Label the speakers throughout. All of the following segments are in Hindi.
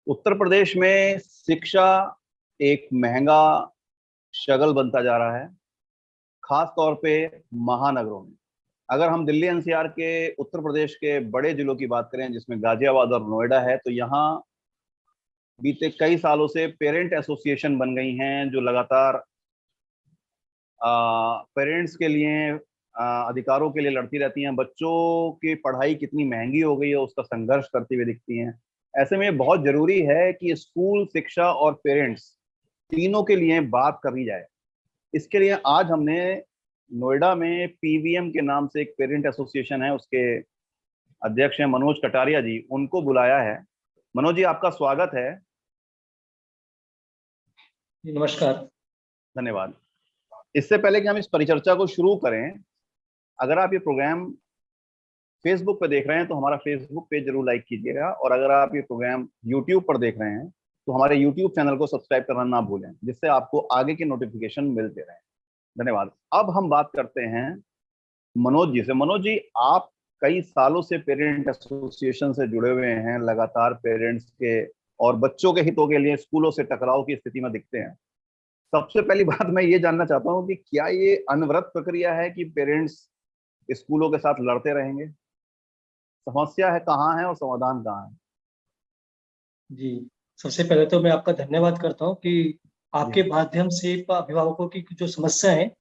Speaker 1: उत्तर प्रदेश में शिक्षा एक महंगा शगल बनता जा रहा है, खास तौर पे महानगरों में। अगर हम दिल्ली एनसीआर के उत्तर प्रदेश के बड़े जिलों की बात करें, जिसमें गाजियाबाद और नोएडा है, तो यहाँ बीते कई सालों से पेरेंट एसोसिएशन बन गई हैं, जो लगातार पेरेंट्स के लिए अधिकारों के लिए लड़ती रहती हैं। बच्चों की पढ़ाई कितनी महंगी हो गई है, उसका संघर्ष करती हुई दिखती हैं। ऐसे में बहुत जरूरी है कि स्कूल, शिक्षा और पेरेंट्स तीनों के लिए बात करी जाए। इसके लिए आज हमने नोएडा में पीवीएम के नाम से एक पेरेंट एसोसिएशन है, उसके अध्यक्ष हैं मनोज कटारिया जी, उनको बुलाया है। मनोज जी, आपका स्वागत है।
Speaker 2: नमस्कार।
Speaker 1: धन्यवाद। इससे पहले कि हम इस परिचर्चा को शुरू करें, अगर आप ये प्रोग्राम फेसबुक पर देख रहे हैं तो हमारा फेसबुक पेज जरूर लाइक कीजिएगा, और अगर आप ये प्रोग्राम यूट्यूब पर देख रहे हैं तो हमारे यूट्यूब चैनल को सब्सक्राइब करना ना भूलें, जिससे आपको आगे के नोटिफिकेशन मिलते रहें। धन्यवाद। अब हम बात करते हैं मनोज जी से। मनोज जी, आप कई सालों से पेरेंट एसोसिएशन से जुड़े हुए हैं, लगातार पेरेंट्स के और बच्चों के हितों के लिए स्कूलों से टकराव की स्थिति में दिखते हैं। सबसे पहली बात मैं ये जानना चाहता हूँ कि क्या ये अनवरत प्रक्रिया है कि पेरेंट्स स्कूलों के साथ लड़ते रहेंगे? समस्या है कहाँ है और समाधान कहाँ है?
Speaker 2: जी, सबसे पहले तो मैं आपका धन्यवाद करता हूँ कि आपके
Speaker 1: जी
Speaker 2: माध्यम से अभिभावकों की जो समस्या है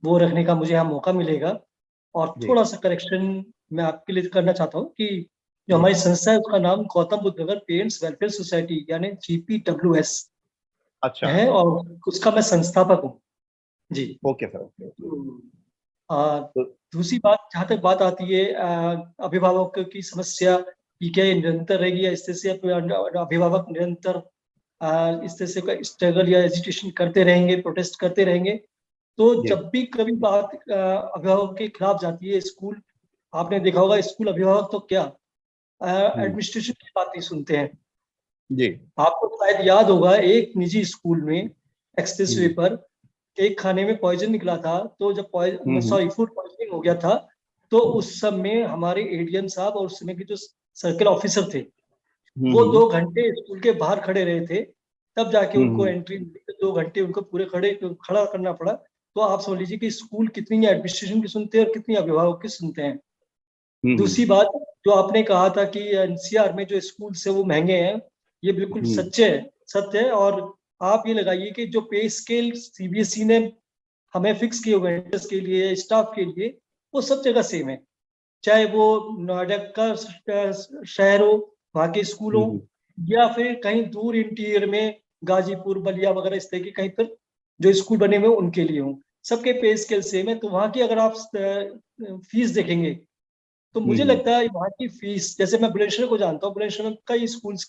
Speaker 2: वो रखने का मुझे यहाँ मौका मिलेगा। और
Speaker 1: जी
Speaker 2: थोड़ा सा करेक्शन मैं आपके लिए करना चाहता हूँ कि जो
Speaker 1: जी।
Speaker 2: हमारी संस्था है उसका नाम Gautam Buddh Nagar parents welfare society यानी GPWS
Speaker 1: अच्छा।
Speaker 2: है और उसका मैं संस्थापक हूँ। जी।
Speaker 1: Okay sir, okay.
Speaker 2: आ,
Speaker 1: तो
Speaker 2: दूसरी बात, जहाँ तक बात आती है अभिभावक की समस्या की, क्या ये निरंतर रहेगी या इस तरह से अभिभावक निरंतर इस तरह से स्ट्रगल या एजिटेशन करते रहेंगे, प्रोटेस्ट करते रहेंगे? तो
Speaker 1: जी।
Speaker 2: जब भी कभी बात अभिभावक के खिलाफ जाती है, स्कूल, आपने देखा होगा स्कूल अभिभावक तो क्या
Speaker 1: हम्म।
Speaker 2: एडमिनिस्ट्रेशन की बात नहीं सुनते हैं।
Speaker 1: जी।
Speaker 2: आपको शायद याद होगा एक निजी स्कूल में एक्सप्रेस वे
Speaker 1: हम्म
Speaker 2: पर एक खाने में पॉइजन निकला था। तो जब
Speaker 1: हम्म
Speaker 2: सॉरी फूड पॉइजनिंग हो गया था, तो उस समय हमारे एडीएम साहब और उस समय के जो सर्कल ऑफिसर थे वो
Speaker 1: हम्म
Speaker 2: 2 घंटे स्कूल के बाहर खड़े रहे थे, तब जाके उनको
Speaker 1: हम्म
Speaker 2: एंट्री मिली। तो 2 घंटे उनको पूरे खड़ा करना पड़ा। तो आप समझ लीजिए कि स्कूल कितनी एडमिनिस्ट्रेशन की सुनते हैं और कितनी अभिभावक की सुनते हैं।
Speaker 1: हम्म
Speaker 2: दूसरी बात, जो आपने कहा था कि एनसीआर में जो स्कूल है वो महंगे हैं, ये बिल्कुल
Speaker 1: हम्म
Speaker 2: सच्चे है, सत्य है। और आप ये लगाइए कि जो पे स्केल सीबीएसई ने हमें फिक्स किए हुए हैं के लिए, स्टाफ के लिए, वो सब जगह सेम है। चाहे वो नोएडा का शहर हो, वहाँ के स्कूल हो,
Speaker 1: हम्म
Speaker 2: या फिर कहीं दूर इंटीरियर में गाजीपुर, बलिया वगैरह इस तरह के कहीं पर जो स्कूल बने हुए उनके लिए हो, सबके पे स्केल सेम है। तो वहाँ की अगर आप फीस देखेंगे तो मुझे
Speaker 1: हम्म
Speaker 2: लगता है वहाँ की फीस, जैसे मैं बुलंदशहर को जानता हूँ, बुलंदशहर में कई स्कूल्स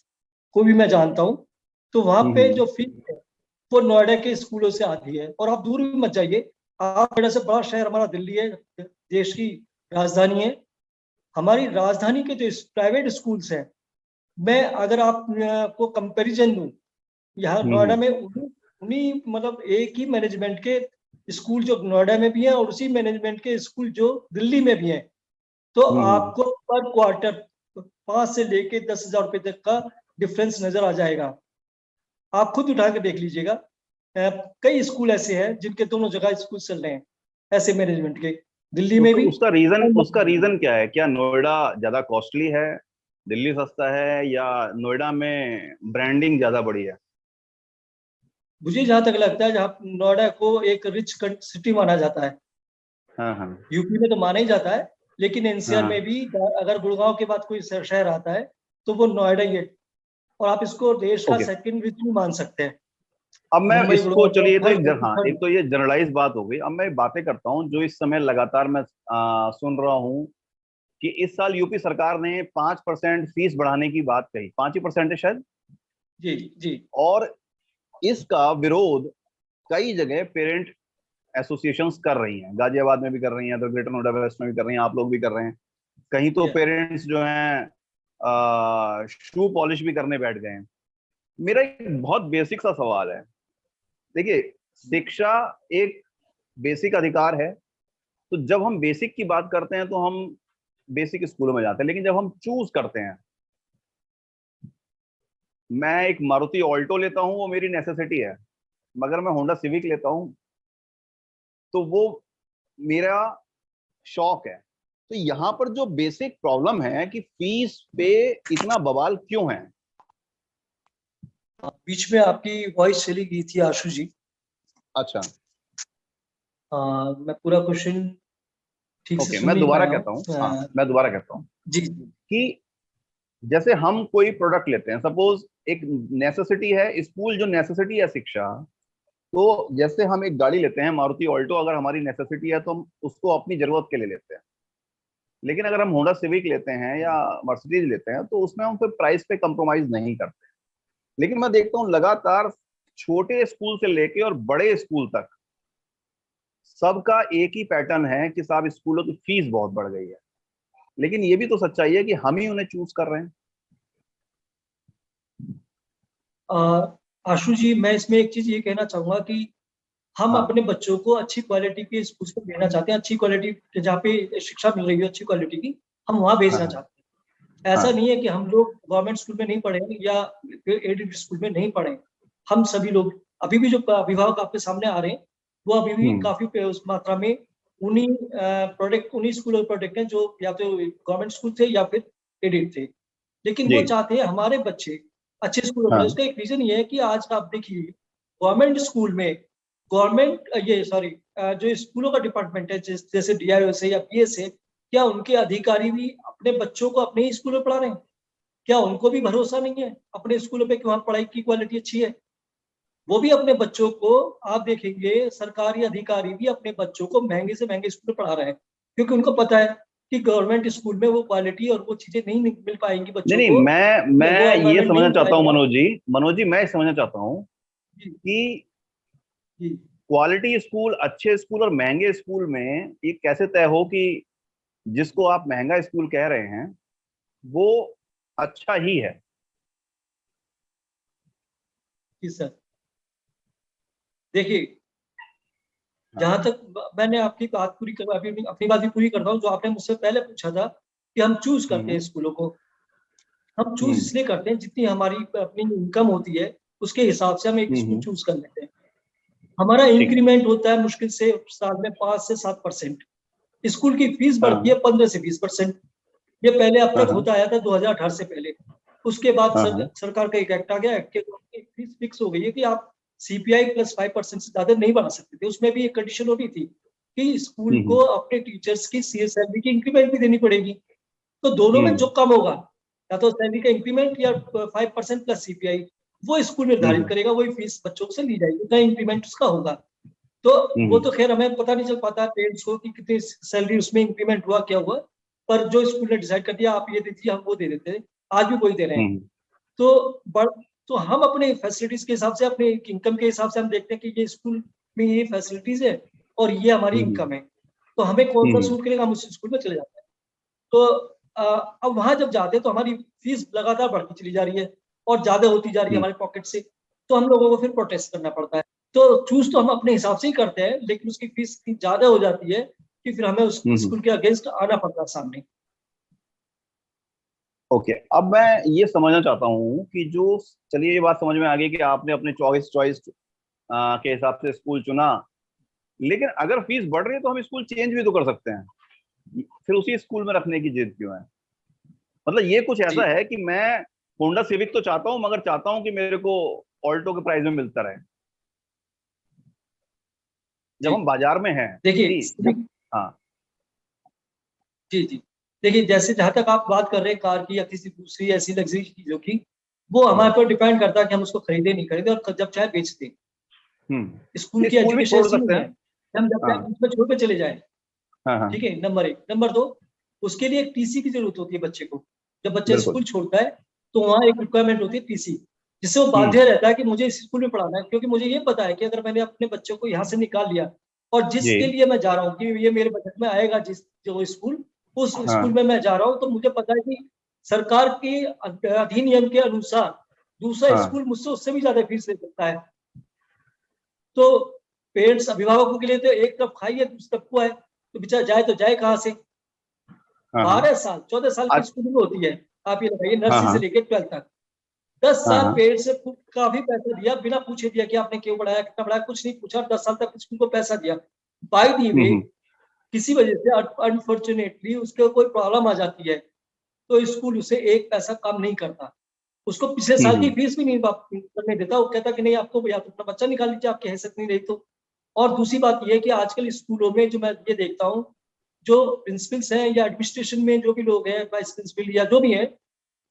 Speaker 2: को भी मैं जानता हूँ, तो वहाँ पे
Speaker 1: हम्म
Speaker 2: जो फीस है वो नोएडा के स्कूलों से आती है। और आप दूर भी मत जाइए, आप नोएडा से बड़ा शहर हमारा दिल्ली है, देश की राजधानी है। हमारी राजधानी के जो प्राइवेट स्कूल्स हैं, मैं अगर आपको कंपैरिजन दूं, यहाँ नोएडा
Speaker 1: हम्म
Speaker 2: में उन्हीं उन्हीं मतलब एक ही मैनेजमेंट के स्कूल जो नोएडा में भी हैं और उसी मैनेजमेंट के स्कूल जो दिल्ली में भी हैं, तो
Speaker 1: हम्म
Speaker 2: आपको पर क्वार्टर 5 से लेके 10,000 रुपए तक का डिफरेंस नजर आ जाएगा। आप खुद उठा के देख लीजिएगा। कई स्कूल ऐसे हैं जिनके दोनों जगह स्कूल चल रहे हैं ऐसे मैनेजमेंट के, दिल्ली में
Speaker 1: उसका
Speaker 2: भी।
Speaker 1: उसका रीजन क्या है? क्या नोएडा ज्यादा कॉस्टली है, दिल्ली सस्ता है, या नोएडा में ब्रांडिंग ज्यादा बड़ी है?
Speaker 2: मुझे जहां तक लगता है, जहाँ नोएडा को एक रिच सिटी माना जाता है,
Speaker 1: हाँ हाँ
Speaker 2: यूपी में तो माना ही जाता है, लेकिन एनसीआर
Speaker 1: हाँ।
Speaker 2: में भी अगर गुड़गांव के बाद कोई शहर आता है तो वो नोएडा ही है। और आप इसको देश का
Speaker 1: ओके।
Speaker 2: सेकंड रिच भी मान सकते हैं।
Speaker 1: अब मैं
Speaker 2: मुंबई,
Speaker 1: इसको,
Speaker 2: गुड़गांव के
Speaker 1: चलिए,
Speaker 2: बाद
Speaker 1: तो
Speaker 2: थर्ड
Speaker 1: हाँ,
Speaker 2: थर्ड।
Speaker 1: एक तो ये जनरलाइज बात हो गई। अब मैं बातें करता हूँ जो इस समय लगातार मैं सुन रहा हूँ कि इस साल यूपी सरकार ने 5% फीस बढ़ाने की बात कही, 5% है शायद।
Speaker 2: जी जी
Speaker 1: और इसका विरोध कई जगह पेरेंट एसोसिएशंस कर रही हैं, गाजियाबाद में भी कर रही हैं, तो ग्रेटर नोएडा वेस्ट में भी कर रही हैं, आप लोग भी कर रहे हैं। कहीं तो
Speaker 2: या
Speaker 1: पेरेंट्स जो हैं शू पॉलिश भी करने बैठ गए हैं। मेरा एक बहुत बेसिक सा सवाल है। देखिए, शिक्षा एक बेसिक अधिकार है, तो जब हम बेसिक की बात करते हैं तो हम बेसिक स्कूलों में जाते हैं, लेकिन जब हम चूज करते हैं मैं एक मारुति ऑल्टो लेता हूँ, वो मेरी नेसेसिटी है, मगर मैं होंडा सिविक लेता हूँ तो वो मेरा शौक है। तो यहाँ पर जो बेसिक प्रॉब्लम है कि फीस पे इतना बवाल क्यों है?
Speaker 2: बीच में आपकी वॉइस चली गई थी आशु जी।
Speaker 1: अच्छा,
Speaker 2: मैं पूरा क्वेश्चन ठीक से
Speaker 1: ओके,
Speaker 2: सुन
Speaker 1: मैं
Speaker 2: नहीं
Speaker 1: दोबारा
Speaker 2: पाया
Speaker 1: कहता हूँ।
Speaker 2: हूँ।
Speaker 1: हाँ, मैं दोबारा कहता हूँ
Speaker 2: जी।
Speaker 1: कि जैसे हम कोई प्रोडक्ट लेते हैं, सपोज एक नेसेसिटी है स्कूल, जो नेसेसिटी है शिक्षा, तो जैसे हम एक गाड़ी लेते हैं मारुति ऑल्टो, अगर हमारी नेसेसिटी है तो हम उसको अपनी जरूरत के लिए लेते हैं। लेकिन अगर हम होंडा सिविक लेते हैं या मर्सिडीज लेते हैं तो उसमें हम फिर प्राइस पे कंप्रोमाइज नहीं करते। लेकिन मैं देखता हूँ लगातार छोटे स्कूल से लेके और बड़े स्कूल तक सबका एक ही पैटर्न है कि साहब स्कूलों की फीस बहुत बढ़ गई है। लेकिन ये भी तो सच्चाई है कि हम ही उन्हें चूज कर रहे हैं।
Speaker 2: आशु जी, मैं इसमें एक चीज ये कहना चाहूंगा कि हम
Speaker 1: हाँ,
Speaker 2: अपने बच्चों को अच्छी क्वालिटी के स्कूल में भेजना चाहते हैं, अच्छी क्वालिटी जहाँ पे शिक्षा मिल रही है अच्छी क्वालिटी की, हम वहाँ
Speaker 1: हाँ,
Speaker 2: भेजना
Speaker 1: हाँ,
Speaker 2: चाहते हैं। ऐसा
Speaker 1: हाँ,
Speaker 2: नहीं है कि हम लोग गवर्नमेंट स्कूल में नहीं पढ़े या फिर एडेड स्कूल में नहीं पढ़े। हम सभी लोग अभी भी जो अभिभावक आपके सामने आ रहे हैं वो अभी भी
Speaker 1: हम्म,
Speaker 2: काफी उस मात्रा में उन्हीं स्कूल और प्रोडक्ट हैं जो या तो गवर्नमेंट स्कूल थे या फिर एडेड थे। लेकिन
Speaker 1: जी,
Speaker 2: वो चाहते हैं हमारे बच्चे अच्छे स्कूल में पढ़े।
Speaker 1: हाँ,
Speaker 2: उसका एक रीजन ये है कि आज आप देखिए गवर्नमेंट स्कूल में गवर्नमेंट ये सॉरी जो स्कूलों का डिपार्टमेंट है जैसे डीआईओ से या पीएस से, क्या उनके अधिकारी भी अपने बच्चों को अपने ही स्कूल में पढ़ा रहे हैं? क्या उनको भी भरोसा नहीं है अपने स्कूलों पे कि वहाँ पढ़ाई की क्वालिटी अच्छी है? वो भी अपने बच्चों को, आप देखेंगे सरकारी अधिकारी भी अपने बच्चों को महंगे से महंगे स्कूल में पढ़ा रहे हैं, क्योंकि उनको पता है कि गवर्नमेंट स्कूल में वो क्वालिटी और वो चीजें नहीं मिल पाएंगी
Speaker 1: नहीं
Speaker 2: बच्चों
Speaker 1: नहीं,
Speaker 2: को, वो
Speaker 1: मैं ये
Speaker 2: एनवायरमेंट नहीं
Speaker 1: समझना
Speaker 2: मिल
Speaker 1: चाहता हूँ
Speaker 2: पाएगा।
Speaker 1: मनोज जी, मनोज जी, मैं ये समझना चाहता हूँ
Speaker 2: जी।
Speaker 1: कि
Speaker 2: जी।
Speaker 1: क्वालिटी स्कूल, अच्छे स्कूल और महंगे स्कूल में ये कैसे तय हो कि जिसको आप महंगा स्कूल कह रहे हैं वो अच्छा ही है?
Speaker 2: जी सर, देखिए
Speaker 1: हाँ,
Speaker 2: जहां तक मैंने आपकी बात पूरी कर अभी अपनी बात भी पूरी करता हूँ। जो आपने मुझसे पहले पूछा था कि हम चूज करते हैं
Speaker 1: हम्म,
Speaker 2: स्कूलों को, हम चूज
Speaker 1: हम्म,
Speaker 2: इसलिए करते हैं जितनी हमारी अपनी इनकम होती है उसके हिसाब से हम एक स्कूल
Speaker 1: हम्म,
Speaker 2: चूज कर लेते हैं। हमारा
Speaker 1: ठीक है,
Speaker 2: इंक्रीमेंट होता है मुश्किल से साल में 5 से 7%। स्कूल की फीस बढ़ती है
Speaker 1: हाँ,
Speaker 2: 15 से 20%। ये पहले अब
Speaker 1: हाँ,
Speaker 2: तक
Speaker 1: हाँ,
Speaker 2: होता आया था 2018 से पहले। उसके बाद
Speaker 1: हाँ, हाँ,
Speaker 2: सरकार का एक एक्ट आ गया, एक्ट के द्वारा फीस फिक्स हो गई है कि आप सीपीआई प्लस 5% से ज्यादा नहीं बढ़ा सकते थे। उसमें भी एक कंडीशन होती थी कि स्कूल को
Speaker 1: हम्म,
Speaker 2: अपने टीचर्स की सीएसएलवी की इंक्रीमेंट भी देनी पड़ेगी। तो दोनों में जो
Speaker 1: हम्म,
Speaker 2: कम होगा, या तो सैलरी का इंक्रीमेंट या 5% प्लस सीपीआई, वो स्कूल निर्धारित
Speaker 1: हम्म,
Speaker 2: करेगा, वही फीस बच्चों से ली जाएगी, उतना इंक्रीमेंट उसका होगा। तो वो
Speaker 1: हम्म,
Speaker 2: तो खैर हमें पता नहीं चल पाता पेरेंट्स को कि कितनी सैलरी उसमें इंक्रीमेंट हुआ क्या हुआ, पर जो स्कूल ने डिसाइड कर दिया आप ये दीजिए हम वो दे देते हैं, आज भी वही दे रहे हैं।
Speaker 1: हम्म,
Speaker 2: तो बड़ तो हम अपने फैसिलिटीज के हिसाब से, अपने इनकम के हिसाब से हम देखते हैं कि ये स्कूल में ये फैसिलिटीज है और ये हमारी
Speaker 1: हम्म,
Speaker 2: इनकम है, तो हमें कौन सा
Speaker 1: हम्म,
Speaker 2: सूट करेगा हम उस स्कूल में चले जाते हैं। तो अब वहां जब जाते हैं तो हमारी फीस लगातार बढ़ती चली जा रही है और ज्यादा होती जा रही है
Speaker 1: हम्म,
Speaker 2: हमारे पॉकेट से। तो हम लोगों को फिर प्रोटेस्ट करना पड़ता है। तो चूज तो हम अपने हिसाब से ही करते हैं, लेकिन उसकी फीस इतनी ज्यादा हो जाती है कि फिर हमें उस
Speaker 1: हम्म,
Speaker 2: स्कूल के अगेंस्ट आना पड़ता है सामने।
Speaker 1: ओके, अब मैं ये समझना चाहता हूँ कि जो, चलिए ये बात समझ में आ गई कि आपने अपने चॉइस चॉइस के हिसाब से स्कूल चुना। लेकिन अगर फीस बढ़ रही है तो हम स्कूल चेंज भी तो कर सकते हैं, फिर उसी स्कूल में रखने की जिद क्यों है? मतलब ये कुछ
Speaker 2: जी।
Speaker 1: ऐसा है कि मैं होंडा सिविक तो चाहता हूँ, मगर चाहता हूँ कि मेरे को ऑल्टो के प्राइस में मिलता रहे जब
Speaker 2: जी।
Speaker 1: हम बाजार में हैं।
Speaker 2: देखिए
Speaker 1: जी, जब, हाँ,
Speaker 2: जी जी, देखिए जैसे जहां तक आप बात कर रहे हैं कार की या किसी दूसरी ऐसी लग्जरी चीजों की, वो हमारे
Speaker 1: हम्म,
Speaker 2: पर डिपेंड करता है कि हम उसको खरीदे नहीं खरीदे और जब चाहे बेच दें। स्कूल
Speaker 1: ये
Speaker 2: की
Speaker 1: स्कूल भी
Speaker 2: एजुकेशन
Speaker 1: छोड़
Speaker 2: ऐसी
Speaker 1: सकते
Speaker 2: नहीं
Speaker 1: हैं।
Speaker 2: है कि हम जब चाहे
Speaker 1: हाँ,
Speaker 2: बीच में छोड़ के चले जाएं।
Speaker 1: हाँ, हाँ,
Speaker 2: ठीक है, नंबर एक। नंबर दो, उसके लिए एक टीसी की जरूरत होती है बच्चे को। जब बच्चा
Speaker 1: बिल्कुल,
Speaker 2: स्कूल छोड़ता है तो वहाँ एक रिक्वायरमेंट होती है टीसी, जिससे वो
Speaker 1: हम्म,
Speaker 2: बाध्य रहता है कि मुझे इस स्कूल में पढ़ाना है, क्योंकि मुझे ये पता है कि अगर मैंने अपने बच्चों को यहाँ से निकाल लिया और
Speaker 1: जी,
Speaker 2: जिसके लिए मैं जा रहा हूँ कि ये मेरे बजट में आएगा, जिस जो स्कूल, उस स्कूल
Speaker 1: हाँ,
Speaker 2: में मैं जा रहा हूँ, तो मुझे पता है कि सरकार के अधिनियम के अनुसार दूसरा
Speaker 1: हाँ,
Speaker 2: स्कूल मुझसे उससे भी ज्यादा फीस ले सकता है। तो पेरेंट्स अभिभावकों के लिए तो एक तरफ खाई है दूसरी तरफ को है, तो बेचारा जाए तो जाए कहाँ से?
Speaker 1: हाँ, हाँ,
Speaker 2: 12 साल 14 साल की
Speaker 1: अच्छा,
Speaker 2: स्कूलिंग होती है, आप ये बताइए,
Speaker 1: हाँ,
Speaker 2: नर्सरी से
Speaker 1: हाँ,
Speaker 2: लेकर 12th तक 10
Speaker 1: हाँ
Speaker 2: साल
Speaker 1: हाँ।
Speaker 2: पेरेंट्स से काफी पैसा दिया, बिना पूछे दिया कि आपने क्यों पढ़ाया, कितना पढ़ाया, कुछ नहीं पूछा, 10 साल तक स्कूल को पैसा दिया। बाय दी वे
Speaker 1: हम्म
Speaker 2: किसी वजह से अनफॉर्चुनेटली उसके कोई प्रॉब्लम आ जाती है, तो स्कूल उसे एक पैसा कम नहीं करता, उसको पिछले साल की
Speaker 1: हम्म
Speaker 2: फीस भी नहीं करने देता। वो कहता कि नहीं, आपको या तो अपना बच्चा निकाल लीजिए, आपकी हैसियत नहीं रही तो। और दूसरी बात यह है कि आजकल स्कूलों में जो मैं ये देखता हूँ, जो प्रिंसिपल्स हैं या एडमिनिस्ट्रेशन में जो भी लोग हैं, वाइस प्रिंसिपल या जो भी है,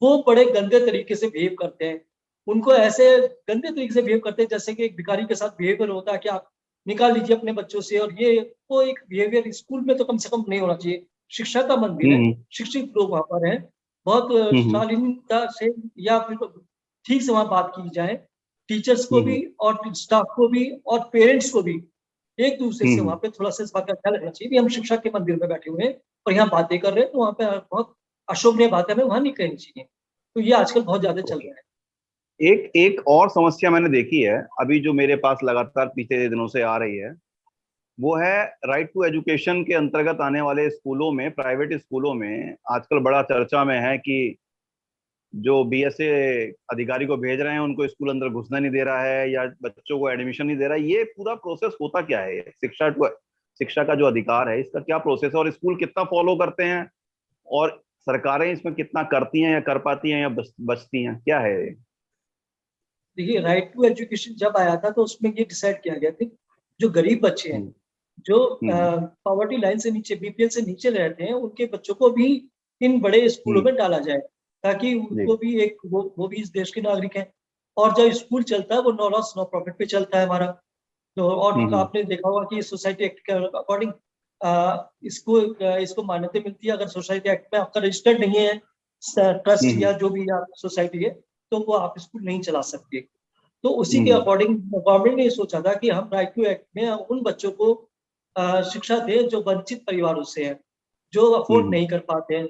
Speaker 2: वो बड़े गंदे तरीके से बिहेव करते हैं। उनको ऐसे गंदे तरीके से बिहेव करते हैं जैसे कि एक भिखारी के साथ बिहेवियर होता है कि आप निकाल लीजिए अपने बच्चों से। और ये वो एक बिहेवियर स्कूल में तो कम से कम नहीं होना चाहिए। शिक्षा का मंदिर है,
Speaker 1: हम्म
Speaker 2: शिक्षित लोग वहां पर हैं, बहुत
Speaker 1: हम्म
Speaker 2: शालीनता से या फिर ठीक से वहां बात की जाए, टीचर्स को भी
Speaker 1: हम्म
Speaker 2: और स्टाफ को भी और पेरेंट्स को भी एक दूसरे से वहां
Speaker 1: हम्म
Speaker 2: पे थोड़ा सा इस बात का ख्याल रखना चाहिए कि हम शिक्षा के मंदिर में बैठे हुए हैं और यहाँ बातें कर रहे हैं, तो वहां पे बहुत अशोभनीय बातें हमें वहां नहीं कहनी चाहिए। तो ये आजकल बहुत ज्यादा चल रहा है।
Speaker 1: एक एक और समस्या मैंने देखी है अभी, जो मेरे पास लगातार पिछले दिनों से आ रही है, वो है राइट टू एजुकेशन के अंतर्गत आने वाले स्कूलों में, प्राइवेट स्कूलों में आजकल बड़ा चर्चा में है कि जो बीएसए अधिकारी को भेज रहे हैं उनको स्कूल अंदर घुसने नहीं दे रहा है, या बच्चों को एडमिशन नहीं दे रहा है। ये पूरा प्रोसेस होता क्या है? शिक्षा का जो अधिकार है, इसका क्या प्रोसेस है, और स्कूल कितना फॉलो करते हैं, और सरकारें इसमें कितना करती हैं या कर पाती हैं या बचती हैं, क्या है ये?
Speaker 2: देखिए, राइट टू एजुकेशन जब आया था तो उसमें ये डिसाइड किया गया था, जो गरीब बच्चे हैं,
Speaker 1: हम्म
Speaker 2: जो
Speaker 1: हम्म
Speaker 2: पॉवर्टी लाइन से नीचे, बीपीएल से नीचे रहते हैं, उनके बच्चों को भी इन बड़े स्कूलों
Speaker 1: हम्म,
Speaker 2: में डाला जाए, ताकि
Speaker 1: जी।
Speaker 2: उनको भी एक वो भी इस देश के नागरिक हैं। और जब स्कूल चलता है वो नो लॉस नो प्रॉफिट पे चलता है हमारा। तो और
Speaker 1: हम्म
Speaker 2: आपने देखा होगा कि सोसाइटी एक्ट के अकॉर्डिंग इसको मान्यता मिलती है। अगर सोसाइटी एक्ट में आपका रजिस्टर्ड नहीं है ट्रस्ट
Speaker 1: हम्म
Speaker 2: या जो भी आप सोसाइटी है, तो वो आप स्कूल नहीं चला सकते। तो उसी के
Speaker 1: हम्म
Speaker 2: अकॉर्डिंग गवर्नमेंट ने ये सोचा था कि हम राइट टू एक्ट में उन बच्चों को शिक्षा दें जो वंचित परिवारों से हैं, जो अफोर्ड
Speaker 1: हम्म
Speaker 2: नहीं कर पाते हैं।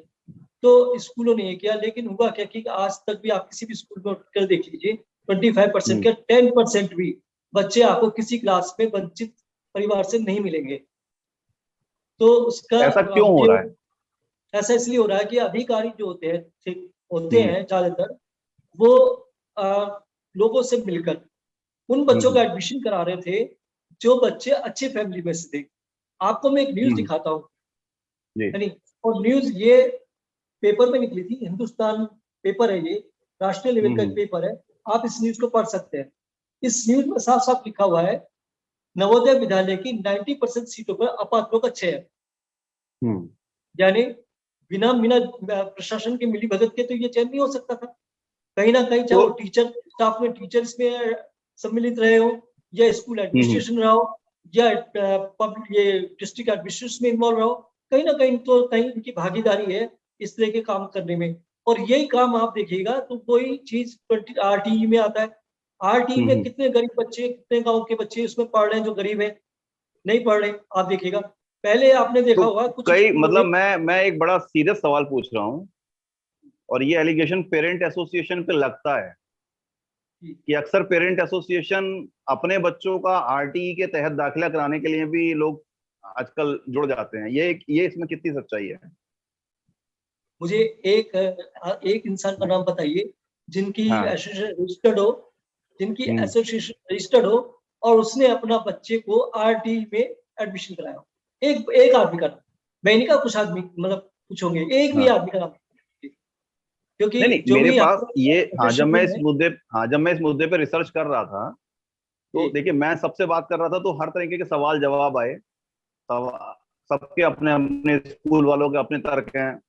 Speaker 2: तो स्कूलों ने ये किया, लेकिन हुआ क्या कि आज तक भी आप किसी भी स्कूल में कर देख लीजिए, 25%
Speaker 1: हम्म।
Speaker 2: के 10% भी बच्चे आपको किसी क्लास में वंचित परिवार से नहीं मिलेंगे। तो उसका
Speaker 1: ऐसा क्यों हो
Speaker 2: ये
Speaker 1: रहा है?
Speaker 2: ऐसा इसलिए हो रहा है कि अधिकारी जो होते हैं, ठीक होते
Speaker 1: हम्म
Speaker 2: हैं ज्यादातर, वो लोगों से मिलकर उन बच्चों का
Speaker 1: हम्म
Speaker 2: एडमिशन करा रहे थे जो बच्चे अच्छे फैमिली में से थे। आपको मैं एक न्यूज
Speaker 1: हम्म,
Speaker 2: दिखाता हूँ,
Speaker 1: जी।
Speaker 2: यानी, और न्यूज ये पेपर में निकली थी, हिंदुस्तान पेपर है ये, राष्ट्रीय लेवल का एक
Speaker 1: हम्म
Speaker 2: पेपर है। आप इस न्यूज को पढ़ सकते हैं। इस न्यूज में साफ साफ लिखा हुआ है, नवोदय विद्यालय की 90% सीटों पर अपात्रों का चयन।
Speaker 1: हम्म
Speaker 2: यानी बिना बिना प्रशासन की मिली भगत के तो ये चयन नहीं हो सकता था। कहीं ना कहीं, चाहे
Speaker 1: तो
Speaker 2: वो टीचर स्टाफ में टीचर्स में सम्मिलित रहे हो, या स्कूल
Speaker 1: हम्म
Speaker 2: एडमिनिस्ट्रेशन रहा हो, या पब्लिक ये डिस्ट्रिक्ट एडमिनिस्ट्रेशन में इन्वॉल्व रहो, कहीं ना कहीं तो कहीं उनकी भागीदारी है इस तरह के काम करने में। और यही काम आप देखिएगा तो कोई चीज आरटीई में आता है। आरटीई में
Speaker 1: हम्म।
Speaker 2: कितने गरीब बच्चे, कितने गांव के बच्चे उसमें पढ़ रहे हैं जो गरीब है, नहीं पढ़ रहे, आप देखिएगा। पहले आपने देखा
Speaker 1: तो
Speaker 2: होगा कुछ
Speaker 1: कई,
Speaker 2: स्कूलों में।
Speaker 1: मतलब मैं एक बड़ा सीरियस सवाल पूछ रहा हूँ, और ये एलिगेशन पेरेंट एसोसिएशन पे लगता है कि अक्सर पेरेंट एसोसिएशन अपने बच्चों का आरटीई के तहत दाखिला कराने के लिए भी लोग आजकल जुड़ जाते हैं। ये इसमें कितनी सच्चाई है?
Speaker 2: मुझे एक इंसान का नाम बताइए जिनकी
Speaker 1: हाँ।
Speaker 2: एसोसिएशन रजिस्टर्ड हो, जिनकी
Speaker 1: हम्म
Speaker 2: एसोसिएशन रजिस्टर्ड हो और उसने अपना बच्चे को आरटी में एडमिशन कराया हो। एक एक आदमी का नाम, मैं नहीं कहा कुछ आदमी, मतलब कुछ होंगे, एक भी
Speaker 1: हाँ।
Speaker 2: आदमी का नाम, क्योंकि
Speaker 1: नहीं नहीं,
Speaker 2: जो
Speaker 1: मेरे
Speaker 2: भी
Speaker 1: पास ये, हाँ, जब मैं
Speaker 2: शिड्यूल
Speaker 1: इस
Speaker 2: है।
Speaker 1: मुद्दे हाँ जब मैं इस मुद्दे पे रिसर्च कर रहा था, तो देखिए, मैं सबसे बात कर रहा था तो हर तरीके के सवाल जवाब आए। सबके अपने अपने, स्कूल वालों के अपने तर्क हैं,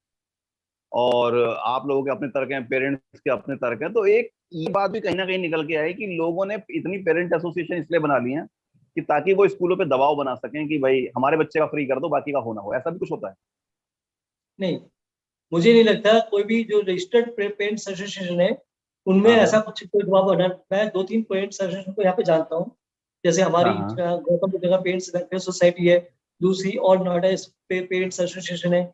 Speaker 1: और आप लोगों के अपने तर्क हैं, पेरेंट्स के अपने तर्क हैं। तो एक ये बात भी कहीं ना कहीं निकल के आई कि लोगों ने इतनी पेरेंट एसोसिएशन इसलिए बना ली है कि ताकि वो स्कूलों पे दबाव बना सकें कि भाई हमारे बच्चे का फ्री कर दो, बाकी का होना हो। ऐसा भी कुछ होता है?
Speaker 2: नहीं, मुझे नहीं लगता कोई भी जो रजिस्टर्ड पेरेंट्स एसोसिएशन है उनमें
Speaker 1: हाँ
Speaker 2: ऐसा
Speaker 1: हाँ
Speaker 2: कुछ कोई दबाव बना। मैं 2-3 पेरेंट्स एसोसिएशन को यहाँ पे जानता हूँ, जैसे हमारी
Speaker 1: हाँ हाँ।
Speaker 2: Gautam Buddh Nagar parents welfare society है, दूसरी और नोएडा पेरेंट्स एसोसिएशन है,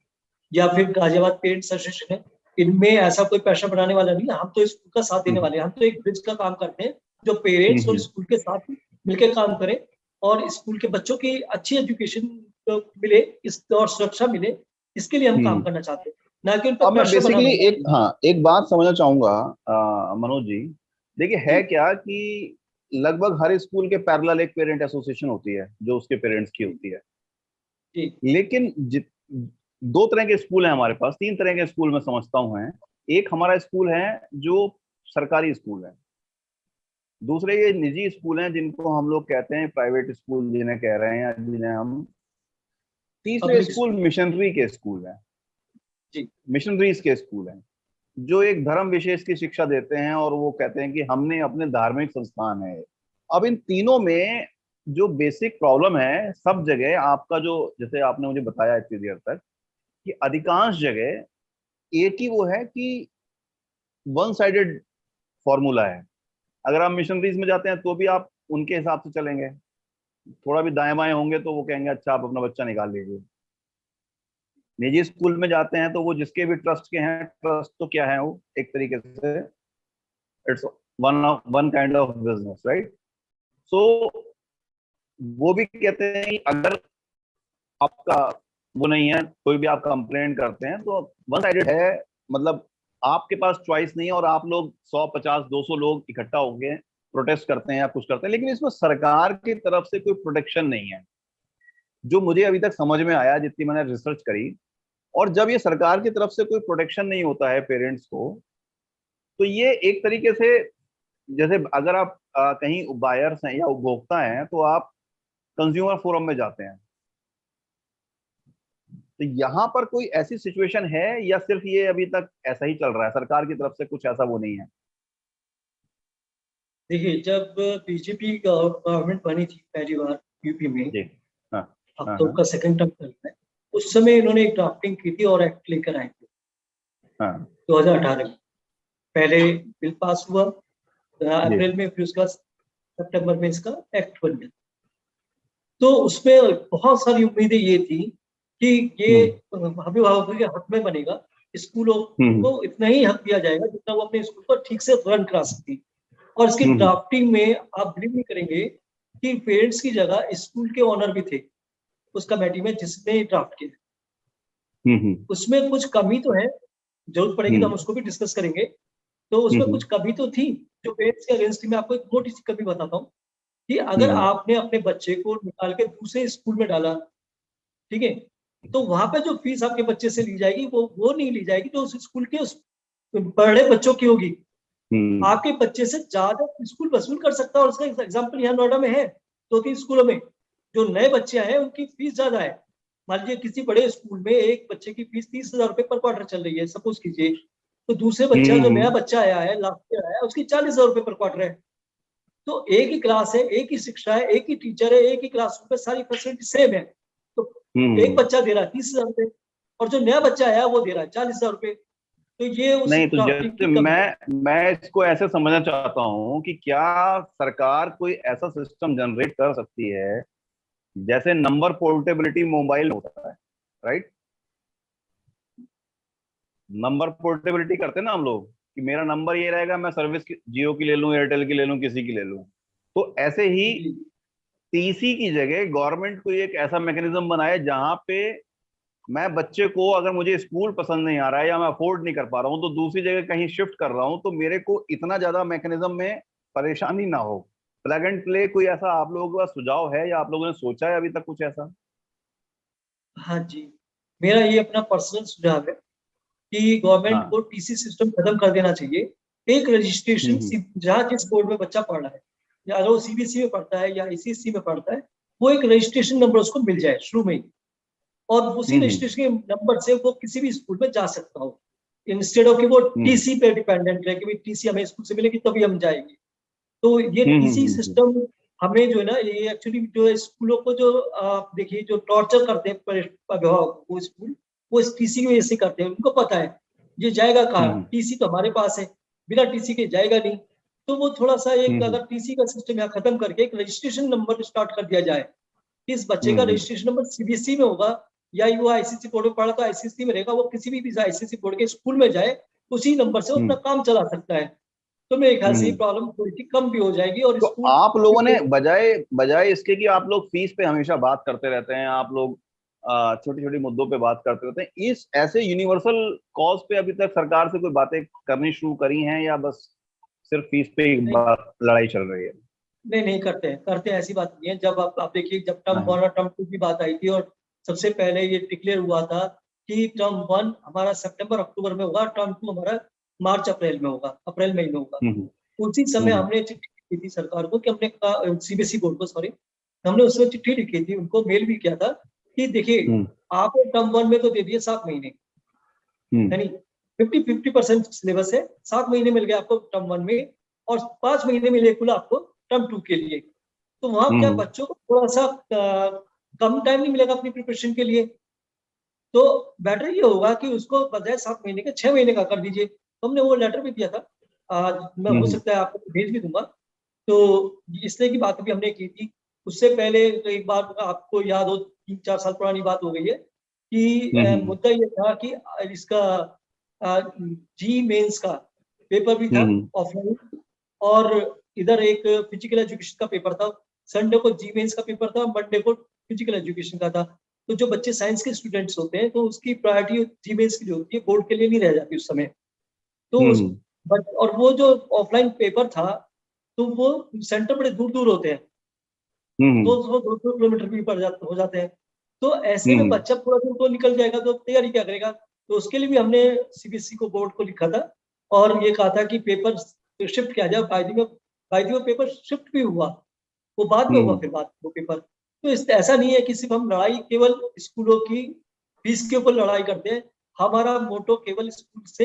Speaker 2: या फिर गाजियाबाद पेरेंट्स एसोसिएशन है। इनमें ऐसा कोई प्रेशर बनाने वाला नहीं है, हम तो स्कूल का साथ देने
Speaker 1: हम्म
Speaker 2: वाले हैं। हम तो एक ब्रिज का काम करते हैं, जो पेरेंट्स और
Speaker 1: हम्म
Speaker 2: स्कूल के साथ मिलकर काम करें और स्कूल के बच्चों की अच्छी एजुकेशन मिले, इस और सुरक्षा मिले, इसके लिए हम काम
Speaker 1: हम्म
Speaker 2: करना चाहते हैं। ना कि उन पर
Speaker 1: अब मैं
Speaker 2: प्रेशर
Speaker 1: बेसिकली
Speaker 2: बनाना।
Speaker 1: एक बात समझना चाहूंगा मनोज जी। देखिए
Speaker 2: जी
Speaker 1: है क्या कि लगभग हर स्कूल के पैरेलल एक पेरेंट एसोसिएशन होती है जो उसके पेरेंट्स की
Speaker 2: जी
Speaker 1: होती है।
Speaker 2: जी
Speaker 1: लेकिन दो तरह के स्कूल हैं हमारे पास, तीन तरह के स्कूल मैं समझता हूँ हैं। एक हमारा स्कूल है जो सरकारी स्कूल है। दूसरे ये निजी स्कूल हैं जिनको हम लोग कहते हैं प्राइवेट स्कूल जिन्हें कह रहे हैं या जिन्हें हम, तीसरे
Speaker 2: पब्लिक
Speaker 1: स्कूल
Speaker 2: स्कूल।
Speaker 1: मिशनरी के स्कूल हैं।
Speaker 2: जी
Speaker 1: मिशनरीज के स्कूल हैं जो एक धर्म विशेष की शिक्षा देते हैं और वो कहते हैं कि हमने अपने धार्मिक संस्थान है। अब इन तीनों में जो बेसिक प्रॉब्लम है सब जगह आपका, जो जैसे आपने मुझे बताया इतनी देर तक, कि अधिकांश जगह एक ही वो है कि वन साइडेड फॉर्मूला है। अगर आप मिशनरीज में जाते हैं तो भी आप उनके हिसाब से चलेंगे, थोड़ा भी दाएं बाएं होंगे तो वो कहेंगे अच्छा आप अपना बच्चा निकाल लीजिए। निजी स्कूल में जाते हैं तो वो जिसके भी ट्रस्ट के हैं, ट्रस्ट तो क्या है वो एक तरीके से it's one kind of business, right. So वो भी कहते हैं कि अगर आपका वो नहीं है, कोई भी आप कंप्लेंट करते हैं तो वन साइडेड है, मतलब आपके पास चॉइस नहीं है और आप लोग 100 50 200 लोग इकट्ठा होकर प्रोटेस्ट करते हैं या कुछ करते हैं, लेकिन इसमें सरकार की तरफ से कोई प्रोटेक्शन नहीं है जो मुझे अभी तक समझ में आया जितनी मैंने रिसर्च करी। और जब ये सरकार की तरफ से कोई प्रोटेक्शन नहीं होता है पेरेंट्स को, तो ये एक तरीके से, जैसे अगर आप कहीं बायर्स हैं या उपभोक्ता हैं तो आप कंज्यूमर फोरम में जाते हैं, तो यहाँ पर कोई ऐसी सिचुएशन है या सिर्फ ये अभी तक ऐसा ही चल रहा है, सरकार की तरफ से कुछ ऐसा वो नहीं है?
Speaker 2: देखिए, जब बीजेपी गवर्नमेंट बनी थी पहली बार यूपी में,
Speaker 1: जी। हाँ
Speaker 2: अब
Speaker 1: हाँ
Speaker 2: तो
Speaker 1: हाँ
Speaker 2: उनका सेकंड टर्म चल रहा है, उस समय इन्होंने एक ड्राफ्टिंग की थी और एक्ट लेकर आए थे
Speaker 1: हाँ
Speaker 2: 2018 में। पहले बिल पास हुआ
Speaker 1: जी।
Speaker 2: अप्रैल में, फिर उसका सितंबर में इसका एक्ट बन गया। तो उसमें बहुत सारी उम्मीदें ये थी कि ये
Speaker 1: हम्म
Speaker 2: अभिभावकों के हक में बनेगा, स्कूलों
Speaker 1: हम्म
Speaker 2: को इतना ही हक दिया जाएगा जितना वो अपने स्कूल को ठीक से रन करा सकती। और इसकी
Speaker 1: हम्म
Speaker 2: ड्राफ्टिंग में आप बिलीव नहीं करेंगे कि पेरेंट्स की जगह स्कूल के ऑनर भी थे उस कमेटी में जिसने ड्राफ्ट किया।
Speaker 1: हम्म
Speaker 2: उसमें कुछ कमी तो है, जरूरत पड़ेगी तो हम
Speaker 1: हम्म
Speaker 2: उसको भी डिस्कस करेंगे। तो उसमें
Speaker 1: हम्म
Speaker 2: कुछ कमी तो थी जो पेरेंट्स के अगेंस्ट। मैं आपको एक मोटी सी कमी बताता हूँ कि अगर
Speaker 1: हम्म
Speaker 2: आपने अपने बच्चे को निकाल के दूसरे स्कूल में डाला, ठीक है, तो वहां पे जो फीस आपके बच्चे से ली जाएगी वो नहीं ली जाएगी जो उस स्कूल के उस बड़े बच्चों की होगी।
Speaker 1: हम्म
Speaker 2: आपके बच्चे से ज्यादा स्कूल वसूल कर सकता है। और उसका एग्जाम्पल यहाँ नोएडा में है, 2 3 स्कूलों में जो नए बच्चे हैं उनकी फीस ज्यादा है। मान लीजिए किसी बड़े स्कूल में एक बच्चे की फीस 30,000 रुपये पर क्वार्टर चल रही है, सपोज कीजिए। तो दूसरे बच्चा जो नया
Speaker 1: हम्म
Speaker 2: बच्चा आया है, लास्ट ईयर आया है, उसकी 40,000 रुपये पर क्वार्टर है। तो एक ही क्लास है, एक ही शिक्षा है, एक ही टीचर है, एक ही क्लासरूम में सारी फैसिलिटी सेम है। तो एक
Speaker 1: हम्म।
Speaker 2: बच्चा दे रहा है 30,000 रुपये और जो नया बच्चा आया वो दे रहा है 40,000 रुपये। तो ये उस
Speaker 1: नहीं तो
Speaker 2: ड्राफ्टिंग
Speaker 1: जैसे
Speaker 2: की कमी है।
Speaker 1: मैं इसको ऐसे समझना चाहता हूँ कि क्या सरकार कोई ऐसा सिस्टम जनरेट कर सकती है जैसे नंबर पोर्टेबिलिटी मोबाइल होता है, राइट। नंबर पोर्टेबिलिटी करते हैं ना हम लोग कि मेरा नंबर ये रहेगा, मैं सर्विस जियो की ले लूं, एयरटेल की ले लूं, किसी की ले लूं। तो ऐसे ही
Speaker 2: जी
Speaker 1: टीसी की जगह गवर्नमेंट को एक ऐसा मैकेनिज्म बनाए जहां पे मैं बच्चे को, अगर मुझे स्कूल पसंद नहीं आ रहा है या मैं अफोर्ड नहीं कर पा रहा हूँ तो दूसरी जगह कहीं शिफ्ट कर रहा हूँ, तो मेरे को इतना ज्यादा मैकेनिज्म में परेशानी ना हो। प्लग एंड प्ले कोई ऐसा आप लोगों का सुझाव है या आप लोगों ने सोचा है अभी तक कुछ ऐसा?
Speaker 2: हाँ जी, मेरा ये अपना पर्सनल सुझाव है कि गवर्नमेंट
Speaker 1: हाँ।
Speaker 2: को टीसी सिस्टम खत्म कर देना चाहिए। एक रजिस्ट्रेशन
Speaker 1: हम्म
Speaker 2: जहाँ जिस बोर्ड में बच्चा पढ़ रहा है, या अगर वो सीबीएसई में पढ़ता है या आईसीएसई में पढ़ता है, वो एक रजिस्ट्रेशन नंबर उसको मिल जाए शुरू में ही। और उसी
Speaker 1: हम्म
Speaker 2: रजिस्ट्रेशन के नंबर से वो किसी भी स्कूल में जा सकता हो, इंस्टेड ऑफ कि वो
Speaker 1: हम्म
Speaker 2: टीसी पे डिपेंडेंट रहे कि भाई टीसी हमें स्कूल से मिलेगी तभी हम जाएंगे। तो ये टीसी
Speaker 1: हम्म
Speaker 2: सिस्टम हमें जो है ना, ये एक्चुअली जो है स्कूलों को जो आप देखिए जो टॉर्चर करते हैं अभिभावक को स्कूल, वो इस टीसी की वजह से करते हैं। उनको पता है ये जाएगा कहाँ,
Speaker 1: हम्म
Speaker 2: टीसी तो हमारे पास है, बिना टीसी के जाएगा नहीं। तो वो थोड़ा सा एक,
Speaker 1: हम्म
Speaker 2: अगर टीसी का सिस्टम यहाँ खत्म करके एक रजिस्ट्रेशन नंबर स्टार्ट कर दिया जाए कि इस बच्चे का
Speaker 1: हम्म
Speaker 2: रजिस्ट्रेशन नंबर सीबीएसई में होगा, या वो आईसीएसई बोर्ड में पढ़ा तो आईसीएसई में रहेगा, वो किसी भी आईसीएसई बोर्ड के स्कूल में जाए उसी नंबर से वो अपना
Speaker 1: हम्म
Speaker 2: काम चला सकता है। तो मेरे ख्याल से ये
Speaker 1: हम्म।
Speaker 2: प्रॉब्लम थोड़ी सी कम भी हो जाएगी और
Speaker 1: तो
Speaker 2: स्कूल
Speaker 1: आप
Speaker 2: भी
Speaker 1: लोगों ने
Speaker 2: थोड़े।
Speaker 1: बजाय बजाय इसके कि आप लोग फीस पे हमेशा बात करते रहते हैं, आप लोग छोटी छोटी मुद्दों पे बात करते रहते हैं। इस ऐसे यूनिवर्सल कॉज पे अभी तक सरकार से कोई बातें करनी शुरू करी हैं, या बस सिर्फ फीस पे ही
Speaker 2: नहीं
Speaker 1: लड़ाई चल रही है?
Speaker 2: नहीं नहीं करते हैं, ऐसी बात नहीं है। जब आप देखिए, जब टर्म
Speaker 1: हाँ।
Speaker 2: 1 और टर्म 2 की बात आई थी, और सबसे पहले ये डिक्लेयर हुआ था कि टर्म 1 हमारा सितंबर अक्टूबर में होगा, टर्म 2 हमारा मार्च अप्रैल में होगा, अप्रैल मई में होगा।
Speaker 1: हम्म।
Speaker 2: उसी समय
Speaker 1: हम्म।
Speaker 2: हमने चिट्ठी लिखी थी सरकार को, कि हमने सीबीएसई बोर्ड को, सॉरी, हमने उसमें चिट्ठी लिखी थी, उनको मेल भी किया था कि देखिए,
Speaker 1: हम्म।
Speaker 2: आपने टर्म 1 में तो दे दिए 7 महीने,
Speaker 1: हम्म।
Speaker 2: यानी 50% सिलेबस है, 7 महीने मिल गए आपको टर्म 1 में, और 5 महीने मिले कुल आपको टर्म 2 के लिए। तो वहां क्या
Speaker 1: हम्म।
Speaker 2: बच्चों को थोड़ा सा कम टाइम नहीं मिलेगा अपनी प्रिपरेशन के लिए? तो बेटर ये होगा कि उसको बजाय 7 महीने के 6 महीने का कर दीजिए। तो हमने वो लेटर भी दिया था, आज मैं हो
Speaker 1: हम्म।
Speaker 2: सकता है आपको भेज भी दूंगा। तो इस तरह की बात भी हमने की थी। उससे पहले तो एक बार आपको याद हो, 3-4 साल पुरानी बात हो गई है, कि
Speaker 1: हम्म।
Speaker 2: मुद्दा ये था कि इसका जी मेंस का पेपर भी था
Speaker 1: हम्म।
Speaker 2: ऑफलाइन, और इधर एक फिजिकल एजुकेशन का पेपर था। संडे को जी मेंस का पेपर था, मंडे को फिजिकल एजुकेशन का था। तो जो बच्चे साइंस के स्टूडेंट्स होते हैं, तो उसकी प्रायोरिटी जी मेंस की जो होती है बोर्ड के लिए नहीं रह जाती उस समय। तो उस
Speaker 1: हम्म।
Speaker 2: और वो जो ऑफलाइन पेपर था, तो वो सेंटर बड़े दूर दूर होते हैं,
Speaker 1: हम्म।
Speaker 2: 200-200 किलोमीटर भी पड़ जाते हो जाते हैं। तो ऐसे में
Speaker 1: हम्म।
Speaker 2: बच्चा पूरा दिन तो निकल जाएगा, तो तैयारी क्या करेगा? तो उसके लिए भी हमने सीबीएसई को, बोर्ड को लिखा था, और ये कहा था कि पेपर शिफ्ट किया जाए। By the way paper shift भी हुआ, वो बाद में हुआ,
Speaker 1: हम्म।
Speaker 2: फिर बाद वो पेपर। तो ऐसा नहीं है कि सिर्फ हम लड़ाई केवल स्कूलों की फीस के ऊपर लड़ाई करते हैं। हमारा मोटो केवल स्कूल से,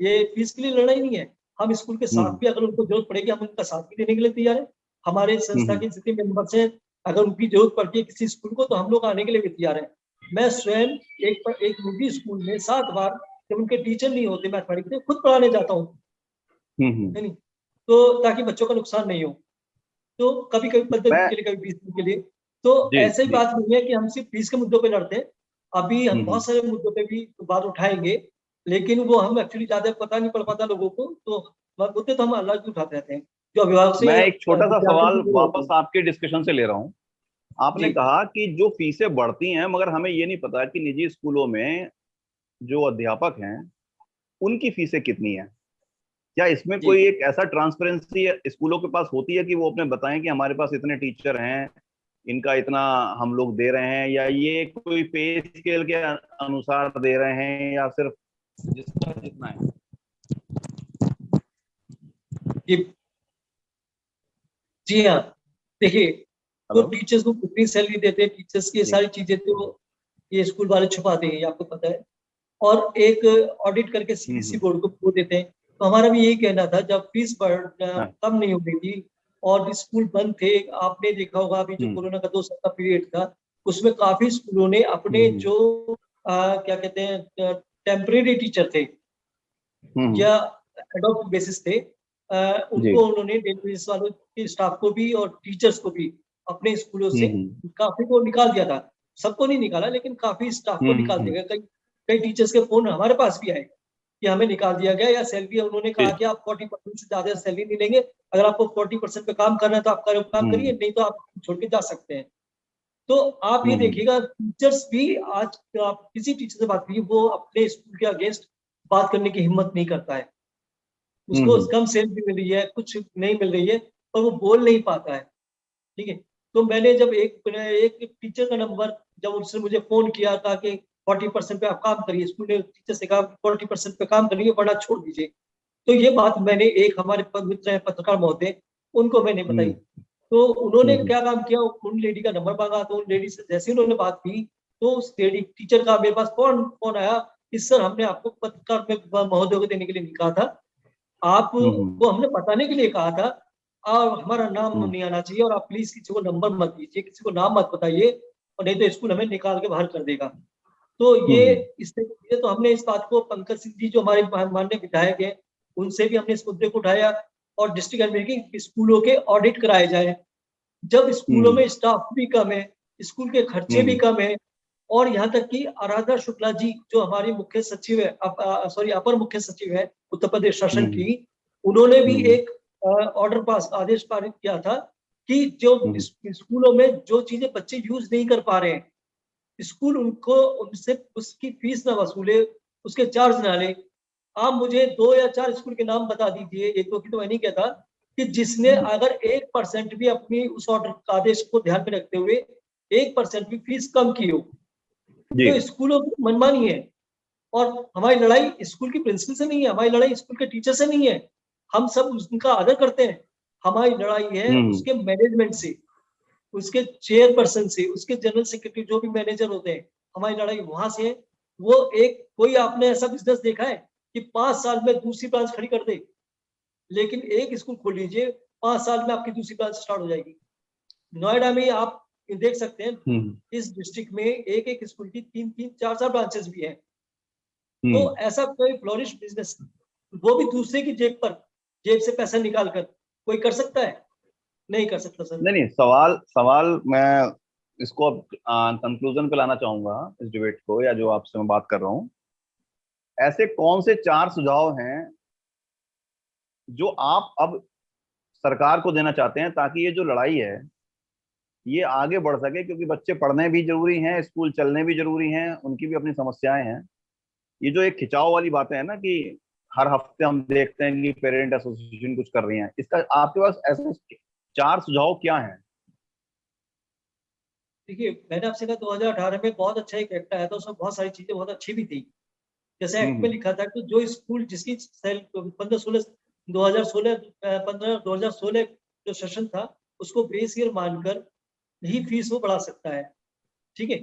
Speaker 2: ये फीस के लिए लड़ाई नहीं है। हम स्कूल के साथ
Speaker 1: हम्म।
Speaker 2: भी, अगर उनको जरूरत पड़ेगी, हम उनका साथ भी देने के लिए तैयार है। हमारे संस्था
Speaker 1: हम्म।
Speaker 2: के जितने मेंबर्स हैं, अगर उनकी जरूरत पड़ती है किसी स्कूल को, तो हम लोग आने के लिए भी तैयार हैं। मैं स्वयं एक निजी स्कूल में 7 बार, जब उनके टीचर नहीं होते मैथमेटिक्स के, खुद पढ़ाने जाता हूँ,
Speaker 1: हम्म।
Speaker 2: है नहीं? तो ताकि बच्चों का नुकसान नहीं हो। तो कभी कभी 15 दिन
Speaker 1: मैं
Speaker 2: के लिए, कभी 20 दिन के लिए। तो
Speaker 1: जी
Speaker 2: ऐसे ही
Speaker 1: जी।
Speaker 2: बात नहीं है कि हम सिर्फ फीस के मुद्दों पे लड़ते हैं। अभी हम
Speaker 1: हम्म।
Speaker 2: बहुत सारे मुद्दों पे भी बात उठाएंगे, लेकिन वो हम एक्चुअली ज्यादा पता नहीं पड़ पाता लोगों को। तो मुद्दे तो हम अलग ही उठाते रहते हैं, जो अभिभावक से
Speaker 1: मैं
Speaker 2: या
Speaker 1: एक छोटा सा
Speaker 2: विद्यार्थी
Speaker 1: सवाल
Speaker 2: से जुड़े होते
Speaker 1: वापस
Speaker 2: हैं।
Speaker 1: आपके डिस्कशन से ले रहा हूँ। आपने
Speaker 2: जी
Speaker 1: कहा कि जो फीसें बढ़ती हैं, मगर हमें ये नहीं पता कि निजी स्कूलों में जो अध्यापक हैं उनकी फीसें कितनी हैं। क्या इसमें
Speaker 2: जी।
Speaker 1: कोई एक ऐसा ट्रांसपेरेंसी स्कूलों के पास होती है कि वो अपने बताएं कि हमारे पास इतने टीचर हैं, इनका इतना हम लोग दे रहे हैं, या ये कोई पे स्केल के अनुसार दे रहे हैं, या सिर्फ जिसका जितना है?
Speaker 2: जी जी हाँ, देखिए, तो
Speaker 1: हेलो।
Speaker 2: टीचर्स को कितनी सैलरी देते हैं, टीचर्स की ये
Speaker 1: जी।
Speaker 2: सारी चीजें तो ये स्कूल वाले छुपाते हैं, ये आपको पता है। और एक ऑडिट करके सीबीएसई
Speaker 1: हम्म।
Speaker 2: बोर्ड को वो देते हैं। तो हमारा भी यही कहना था, जब फीस
Speaker 1: हाँ।
Speaker 2: कम नहीं हो गई थी और स्कूल बंद थे। आपने देखा होगा, अभी जो
Speaker 1: हम्म।
Speaker 2: कोरोना का 2 साल का पीरियड था, उसमें काफी स्कूलों ने अपने
Speaker 1: हम्म।
Speaker 2: जो क्या कहते हैं, टेम्परेरी टीचर थे
Speaker 1: हम्म।
Speaker 2: या एडॉप्ट बेसिस थे,
Speaker 1: जी।
Speaker 2: उनको उन्होंने डेली बेसिस वालों के स्टाफ को भी और टीचर्स को भी अपने स्कूलों से काफी को निकाल दिया था। सबको नहीं निकाला, लेकिन काफी स्टाफ को निकाल
Speaker 1: हम्म।
Speaker 2: दिया गया। कई कई टीचर्स के फोन हमारे पास भी आए कि हमें निकाल दिया गया, या सैलरी उन्होंने कहा
Speaker 1: जी।
Speaker 2: कि आप 40% से ज्यादा सैलरी नहीं लेंगे। अगर आपको 40% पे काम करना है तो आप काम करिए,
Speaker 1: हम्म।
Speaker 2: नहीं तो आप छोड़ के जा सकते हैं। तो आप ये
Speaker 1: हम्म।
Speaker 2: देखिएगा, टीचर्स भी आज, आप किसी टीचर से बात कीजिए, वो अपने स्कूल के अगेंस्ट बात करने की हिम्मत नहीं करता है। उसको
Speaker 1: हम्म।
Speaker 2: कम सैलरी मिल रही है, कुछ नहीं मिल रही है, और वो बोल नहीं पाता है। ठीक है। तो मैंने जब एक टीचर का नंबर, जब उसने मुझे फोन किया था कि 40% पे आप काम करिए, स्कूल ने टीचर से कहा 40% पे काम करिए, वरना छोड़ दीजिए। तो ये बात मैंने एक हमारे मित्र हैं पत्रकार महोदय, उनको मैंने बताई।
Speaker 1: हम्म।
Speaker 2: तो उन्होंने
Speaker 1: हम्म।
Speaker 2: क्या काम किया, उन लेडी का नंबर मांगा, तो उन लेडी से जैसे ही उन्होंने बात की, तो उस लेडी टीचर का मेरे पास फोन फोन आया कि सर, हमने आपको पत्रकार में महोदय को देने के लिए नहीं कहा था,
Speaker 1: हम्म।
Speaker 2: आपको हमने बताने के लिए कहा था, और हमारा नाम
Speaker 1: हम्म।
Speaker 2: नहीं आना चाहिए, और आप प्लीज किसी को नंबर मत दीजिए, किसी को नाम मत बताइए, और नहीं तो स्कूल हमें निकाल के बाहर कर देगा। तो ये
Speaker 1: हम्म।
Speaker 2: इस तरह की, तो हमने इस बात को पंकज सिंह जी, जो हमारे माननीय विधायक हैं, उनसे भी हमने इस मुद्दे को उठाया, और डिस्ट्रिक्ट एडमिनिस्ट्रेशन की स्कूलों के ऑडिट कराए जाए। जब स्कूलों
Speaker 1: हम्म।
Speaker 2: में स्टाफ भी कम है, स्कूल के खर्चे भी
Speaker 1: हम्म।
Speaker 2: कम है, और यहाँ तक कि आराधना शुक्ला जी, जो हमारी मुख्य सचिव है, सॉरी अपर मुख्य सचिव है उत्तर प्रदेश शासन
Speaker 1: हम्म।
Speaker 2: की, उन्होंने भी
Speaker 1: हम्म।
Speaker 2: एक ऑर्डर पास, आदेश पारित किया था कि जो
Speaker 1: हम्म।
Speaker 2: स्कूलों में जो चीजें बच्चे यूज नहीं कर पा रहे हैं, स्कूल उनको उनसे उसकी फीस ना वसूले, उसके चार्ज ना ले। आप मुझे 2 या 4 स्कूल के नाम बता दीजिए, एक दो की तो मैं नहीं कहता, कि जिसने अगर 1% भी अपनी उस ऑर्डर आदेश को ध्यान में रखते हुए 1% भी फीस कम की हो।
Speaker 1: जी।
Speaker 2: तो स्कूलों की मनमानी है। और हमारी लड़ाई स्कूल की प्रिंसिपल से नहीं है, हमारी लड़ाई स्कूल के टीचर से नहीं है। हम सब उनका आदर करते हैं। हमारी लड़ाई है उसके मैनेजमेंट से, उसके चेयरपर्सन से, उसके जनरल सेक्रेटरी जो भी मैनेजर होते हैं, हमारी लड़ाई वहां से है। वो एक कोई आपने ऐसा बिजनेस देखा है कि 5 साल में दूसरी ब्रांच खड़ी कर दे? लेकिन एक स्कूल खोल लीजिए, 5 साल में आपकी दूसरी ब्रांच स्टार्ट हो जाएगी। नोएडा में आप देख सकते हैं, इस डिस्ट्रिक्ट में एक एक स्कूल की 3-3, 4-4 ब्रांचेस भी हैं। तो ऐसा कोई फ्लोरिश बिजनेस, वो भी दूसरे की जेब से पैसा निकाल कर कोई कर सकता है? नहीं कर सकता सर।
Speaker 1: नहीं नहीं, सवाल सवाल मैं इसको अब कंक्लूजन पे लाना चाहूंगा इस डिबेट को, या जो आपसे मैं बात कर रहा हूँ। ऐसे कौन से 4 सुझाव हैं जो आप अब सरकार को देना चाहते हैं, ताकि ये जो लड़ाई है ये आगे बढ़ सके? क्योंकि बच्चे पढ़ने भी जरूरी हैं, स्कूल चलने भी जरूरी हैं, उनकी भी अपनी समस्याएं हैं। ये जो एक खिंचाव वाली बातें हैं ना, कि हर हफ्ते हम देखते हैं कि पेरेंट एसोसिएशन कुछ कर रही हैं, इसका आपके पास ऐसे 4 सुझाव क्या हैं?
Speaker 2: देखिए, मैंने आपसे कहा 2018 में बहुत अच्छा एक एक्ट आया था, उसमें बहुत सारी चीजें बहुत अच्छी भी थी। जैसे एक्ट में लिखा था कि जो स्कूल जिसकी 2016 जो सेशन था, उसको बेस ईयर मानकर ही फीस वो बढ़ा सकता है। ठीक है,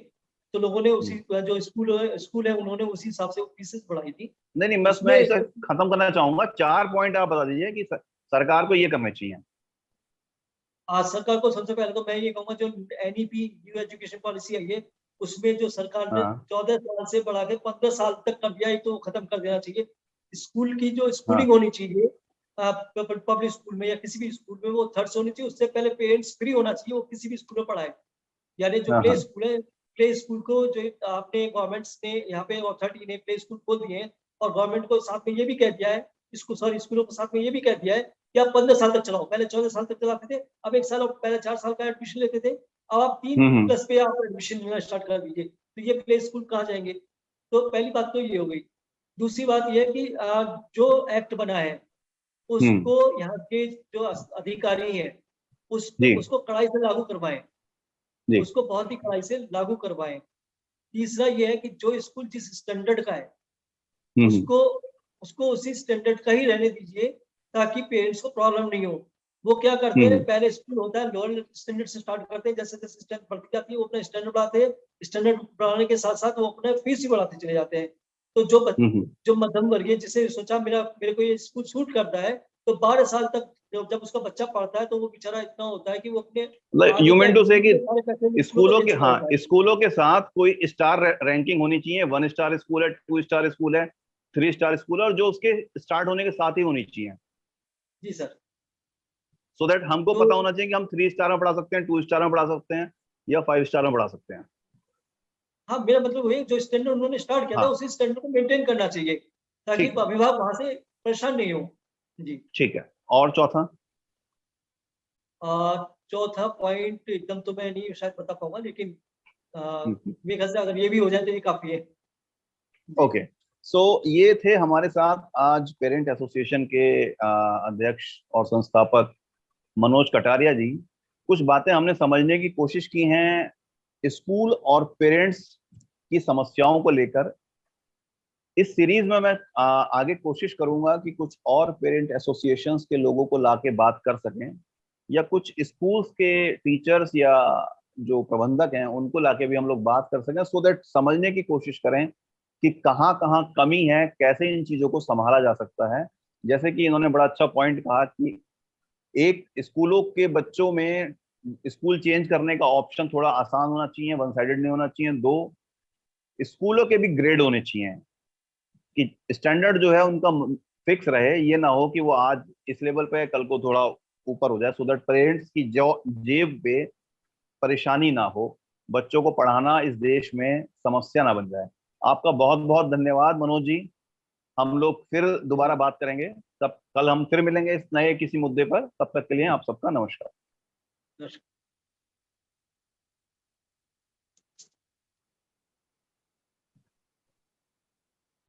Speaker 2: तो लोगों ने उसी जो स्कूल है उन्होंने उसी हिसाब से फीसेस बढ़ाई थी।
Speaker 1: नहीं नहीं, बस मैं
Speaker 2: उसमें
Speaker 1: इसे खत्म करना चाहूंगा। 4 पॉइंट आप बता दीजिए कि सरकार को ये करना चाहिए।
Speaker 2: आज सरकार को सबसे पहले तो मैं ये कहूंगा, जो एनईपी न्यू एजुकेशन पॉलिसी आई है, उसमें जो सरकार ने
Speaker 1: हाँ
Speaker 2: 14 साल से बढ़ा के 15 साल तक कर दिया है, तो खत्म कर देना चाहिए। स्कूल की जो
Speaker 1: हाँ
Speaker 2: स्कूलिंग होनी चाहिए पब्लिक स्कूल में या किसी भी स्कूल में, वो थर्ड से होनी चाहिए। उससे पहले पेरेंट्स फ्री होना चाहिए, वो किसी भी स्कूल में पढ़ाए। यानी जो
Speaker 1: हाँ
Speaker 2: प्ले
Speaker 1: हाँ।
Speaker 2: स्कूल है, प्ले स्कूल को जो आपने गवर्नमेंट्स ने यहाँ पे अथॉरिटी ने प्ले स्कूल खोल दिए हैं, और गवर्नमेंट को साथ में ये भी कह दिया है, इसको सॉरी स्कूलों को साथ में ये भी कह दिया है कि आप 15 साल तक चलाओ। पहले 14 साल तक चलाते थे, अब 1 साल, पहले 4 साल का एडमिशन लेते थे, अब आप 3+ पे आप एडमिशन लेना स्टार्ट कर दीजिए। तो ये प्ले स्कूल कहाँ जाएंगे? तो पहली बात तो ये हो गई। दूसरी बात ये है कि जो एक्ट बना है, उसको यहाँ के जो अधिकारी हैं
Speaker 1: जी
Speaker 2: उसको कड़ाई से लागू करवाएं,
Speaker 1: जी।
Speaker 2: उसको बहुत ही कड़ाई से लागू करवाएं। तीसरा ये है कि जो स्कूल जिस स्टैंडर्ड का है, उसको उसको उसी स्टैंडर्ड का ही रहने दीजिए, ताकि पेरेंट्स को प्रॉब्लम नहीं हो। वो क्या करते हैं, पहले स्कूल होता है लोअर स्टैंडर्ड से स्टार्ट करते हैं, जैसे जैसे स्ट्रेंथ बढ़ती जाती है वो अपना स्टैंडर्ड बढ़ाते हैं। स्टैंडर्ड बढ़ाने के साथ साथ वो अपने फीस भी बढ़ाते चले जाते हैं। तो जो मध्यम वर्गीय, जिसे सोचा मेरे को ये स्कूल सूट करता है, तो 12 साल तक जब उसका बच्चा पढ़ता है, तो वो बेचारा इतना होता है कि वो अपने आगे
Speaker 1: यू
Speaker 2: का
Speaker 1: मीन टू से
Speaker 2: एडमिशन
Speaker 1: कि
Speaker 2: के सारे पैसे स्कूलों को
Speaker 1: स्कूलों
Speaker 2: दे
Speaker 1: के,
Speaker 2: चुका
Speaker 1: हाँ,
Speaker 2: होता है।
Speaker 1: स्कूलों के साथ कोई स्टार रैंकिंग होनी चाहिए? 1 स्टार स्कूल है, 2 स्टार स्कूल है, 3 स्टार स्कूल है, और जो उसके स्टार्ट होने के साथ ही होनी चाहिए,
Speaker 2: जी सर।
Speaker 1: सो दैट हमको
Speaker 2: तो
Speaker 1: पता होना चाहिए कि हम 3 स्टार में पढ़ा सकते हैं, 2 स्टार में पढ़ा सकते हैं, या 5 स्टार में पढ़ा सकते हैं।
Speaker 2: हाँ, मेरा मतलब वही, जो स्टैंडर्ड उन्होंने स्टार्ट किया था
Speaker 1: हाँ
Speaker 2: उसी स्टैंडर्ड को मेंटेन करना चाहिए, ताकि
Speaker 1: ठीक है।
Speaker 2: अभिभावक वहां से परेशान नहीं हो। जी।
Speaker 1: ठीक है। और चौथा?
Speaker 2: चौथा पॉइंट एकदम तो मैं नहीं शायद बता पाऊंगा, लेकिन मेरे ख्याल से अगर ये भी हो जाए तो ये काफी है। जी।
Speaker 1: ओके। सो ये थे हमारे साथ आज पेरेंट एसोसिएशन के अध्यक्ष और संस्थापक मनोज कटारिया जी। कुछ बातें हमने समझने की कोशिश की हैं स्कूल और पेरेंट्स की समस्याओं को लेकर। इस सीरीज में मैं आगे कोशिश करूंगा कि कुछ और पेरेंट एसोसिएशंस के लोगों को लाके बात कर सकें, या कुछ स्कूल्स के टीचर्स या जो प्रबंधक हैं उनको लाके भी हम लोग बात कर सकें, सो दैट समझने की कोशिश करें कि कहाँ कहाँ कमी है, कैसे इन चीजों को संभाला जा सकता है। जैसे कि इन्होंने बड़ा अच्छा पॉइंट कहा कि एक, स्कूलों के बच्चों में स्कूल चेंज करने का ऑप्शन थोड़ा आसान होना चाहिए, वन साइडेड नहीं होना चाहिए। 2, स्कूलों के भी ग्रेड होने चाहिए, कि स्टैंडर्ड जो है उनका फिक्स रहे, ये ना हो कि वो आज इस लेवल पे कल को थोड़ा ऊपर हो जाए, सो दैट पेरेंट्स की जो जेब पे परेशानी ना हो, बच्चों को पढ़ाना इस देश में समस्या ना बन जाए। आपका बहुत बहुत धन्यवाद मनोज जी। हम लोग फिर दोबारा बात करेंगे, तब कल हम फिर मिलेंगे इस नए किसी मुद्दे पर। तब तक के लिए आप सबका नमस्कार।